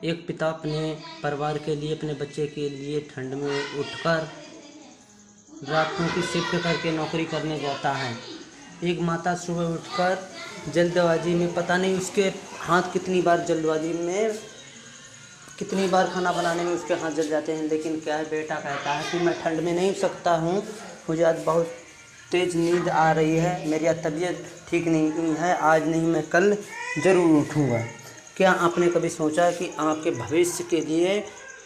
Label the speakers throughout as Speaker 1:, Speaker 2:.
Speaker 1: एक पिता अपने परिवार के लिए, अपने बच्चे के लिए ठंड में उठकर रातों की शिफ्ट करके नौकरी करने जाता है। एक माता सुबह उठकर जल्दबाजी में, पता नहीं उसके हाथ कितनी बार खाना बनाने में उसके हाथ जल जाते हैं, लेकिन क्या है, बेटा कहता है कि मैं ठंड में नहीं सकता हूँ, मुझे आज बहुत तेज़ नींद आ रही है, मेरी आज तबीयत ठीक नहीं है, आज नहीं, मैं कल ज़रूर उठूँगा। क्या आपने कभी सोचा कि आपके भविष्य के लिए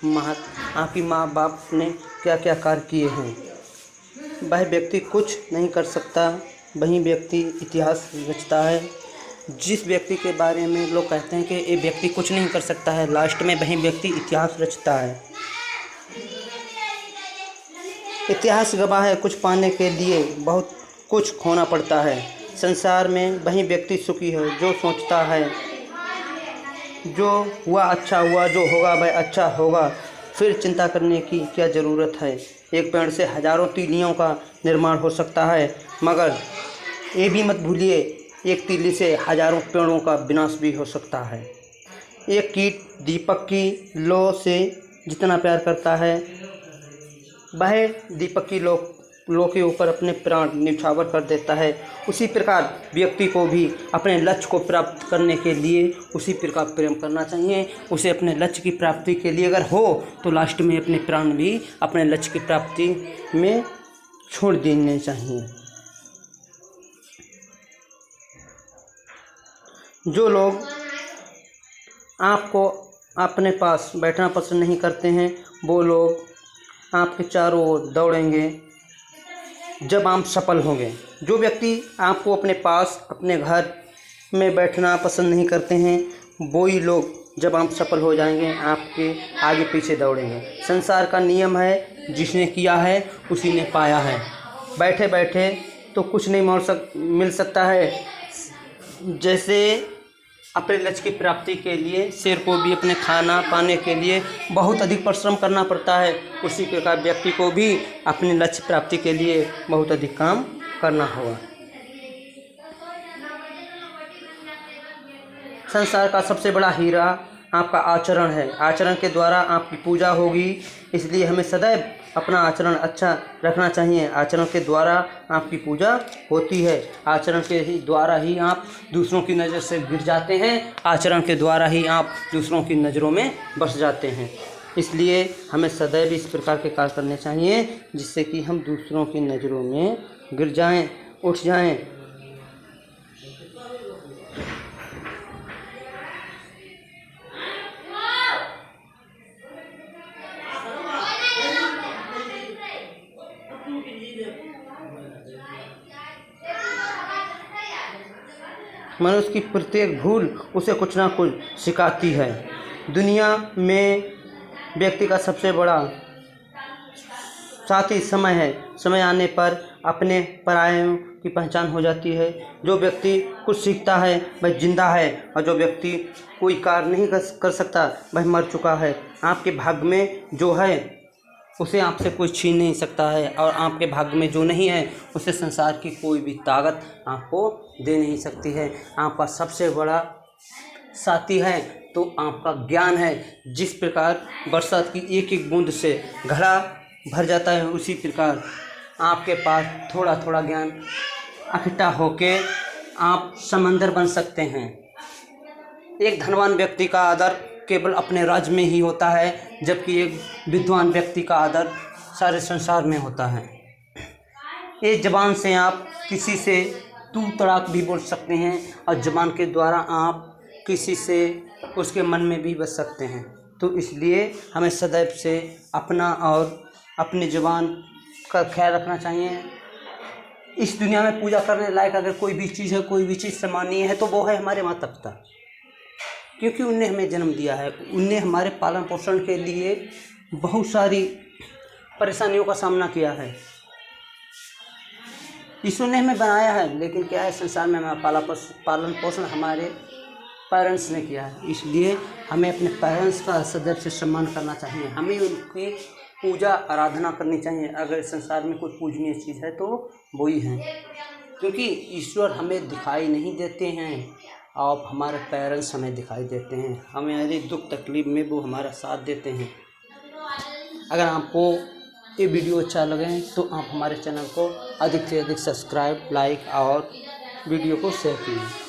Speaker 1: आपकी माँ बाप ने क्या क्या कार्य किए हैं? वह व्यक्ति कुछ नहीं कर सकता, वही व्यक्ति इतिहास रचता है। जिस व्यक्ति के बारे में लोग कहते हैं कि ये व्यक्ति कुछ नहीं कर सकता है, लास्ट में वही व्यक्ति इतिहास रचता है। इतिहास गवाह है, कुछ पाने के लिए बहुत कुछ खोना पड़ता है। संसार में वही व्यक्ति सुखी है जो सोचता है जो हुआ अच्छा हुआ, जो होगा वह अच्छा होगा, फिर चिंता करने की क्या ज़रूरत है। एक पेड़ से हजारों तीलियों का निर्माण हो सकता है, मगर ये भी मत भूलिए, एक तीली से हजारों पेड़ों का विनाश भी हो सकता है। एक कीट दीपक की लौ से जितना प्यार करता है, वह दीपक की लौ के ऊपर अपने प्राण न्यौछावर कर देता है। उसी प्रकार व्यक्ति को भी अपने लक्ष्य को प्राप्त करने के लिए उसी प्रकार प्रेम करना चाहिए। उसे अपने लक्ष्य की प्राप्ति के लिए अगर हो तो लास्ट में अपने प्राण भी अपने लक्ष्य की प्राप्ति में छोड़ देने चाहिए। जो लोग आपको अपने पास बैठना पसंद नहीं करते हैं, वो लोग आपके चारों ओर दौड़ेंगे जब आप सफल होंगे। जो व्यक्ति आपको अपने पास, अपने घर में बैठना पसंद नहीं करते हैं, वही लोग जब आप सफल हो जाएंगे आपके आगे पीछे दौड़ेंगे। संसार का नियम है, जिसने किया है उसी ने पाया है। बैठे बैठे तो कुछ नहीं मिल सकता है। जैसे अपने लक्ष्य की प्राप्ति के लिए शेर को भी अपने खाना पाने के लिए बहुत अधिक परिश्रम करना पड़ता है, उसी प्रकार व्यक्ति को भी अपने लक्ष्य प्राप्ति के लिए बहुत अधिक काम करना होगा। संसार का सबसे बड़ा हीरा आपका आचरण है। आचरण के द्वारा आपकी पूजा होगी, इसलिए हमें सदैव अपना आचरण अच्छा रखना चाहिए। आचरण के द्वारा आपकी पूजा होती है। आचरण के द्वारा ही आप दूसरों की नज़र से गिर जाते हैं। आचरण के द्वारा ही आप दूसरों की नज़रों में बस जाते हैं। इसलिए हमें सदैव इस प्रकार के कार्य करने चाहिए जिससे कि हम दूसरों की नज़रों में गिर जाएं, उठ जाएं। मनुष्य की प्रत्येक भूल उसे कुछ ना कुछ सिखाती है। दुनिया में व्यक्ति का सबसे बड़ा साथी समय है। समय आने पर अपने परायों की पहचान हो जाती है। जो व्यक्ति कुछ सीखता है वह जिंदा है, और जो व्यक्ति कोई कार्य नहीं कर सकता वह मर चुका है। आपके भाग्य में जो है उसे आपसे कोई छीन नहीं सकता है, और आपके भाग्य में जो नहीं है उसे संसार की कोई भी ताकत आपको दे नहीं सकती है। आपका सबसे बड़ा साथी है तो आपका ज्ञान है। जिस प्रकार बरसात की एक एक बूंद से घड़ा भर जाता है, उसी प्रकार आपके पास थोड़ा थोड़ा ज्ञान इकट्ठा होके आप समंदर बन सकते हैं। एक धनवान व्यक्ति का आदर केवल अपने राज्य में ही होता है, जबकि एक विद्वान व्यक्ति का आदर सारे संसार में होता है। एक ज़बान से आप किसी से तू तड़ाक भी बोल सकते हैं, और ज़बान के द्वारा आप किसी से उसके मन में भी बस सकते हैं। तो इसलिए हमें सदैव से अपना और अपनी ज़बान का ख्याल रखना चाहिए। इस दुनिया में पूजा करने लायक अगर कोई भी चीज़ है, कोई भी चीज़ सम्मानीय है, तो वो है हमारे माता पिता, क्योंकि उनने हमें जन्म दिया है। उनने हमारे पालन पोषण के लिए बहुत सारी परेशानियों का सामना किया है। ईश्वर ने हमें बनाया है, लेकिन क्या है, संसार में हमारा पालन पोषण हमारे पेरेंट्स ने किया है। इसलिए हमें अपने पेरेंट्स का सदैव से सम्मान करना चाहिए। हमें उनकी पूजा आराधना करनी चाहिए। अगर संसार में कोई पूजनीय चीज़ है तो वही है, क्योंकि ईश्वर हमें दिखाई नहीं देते हैं आप हमारे पेरेंट्स हमें दिखाई देते हैं, हमारी दुख तकलीफ में वो हमारा साथ देते हैं। अगर आपको ये वीडियो अच्छा लगे तो आप हमारे चैनल को अधिक से अधिक सब्सक्राइब, लाइक और वीडियो को शेयर कीजिए।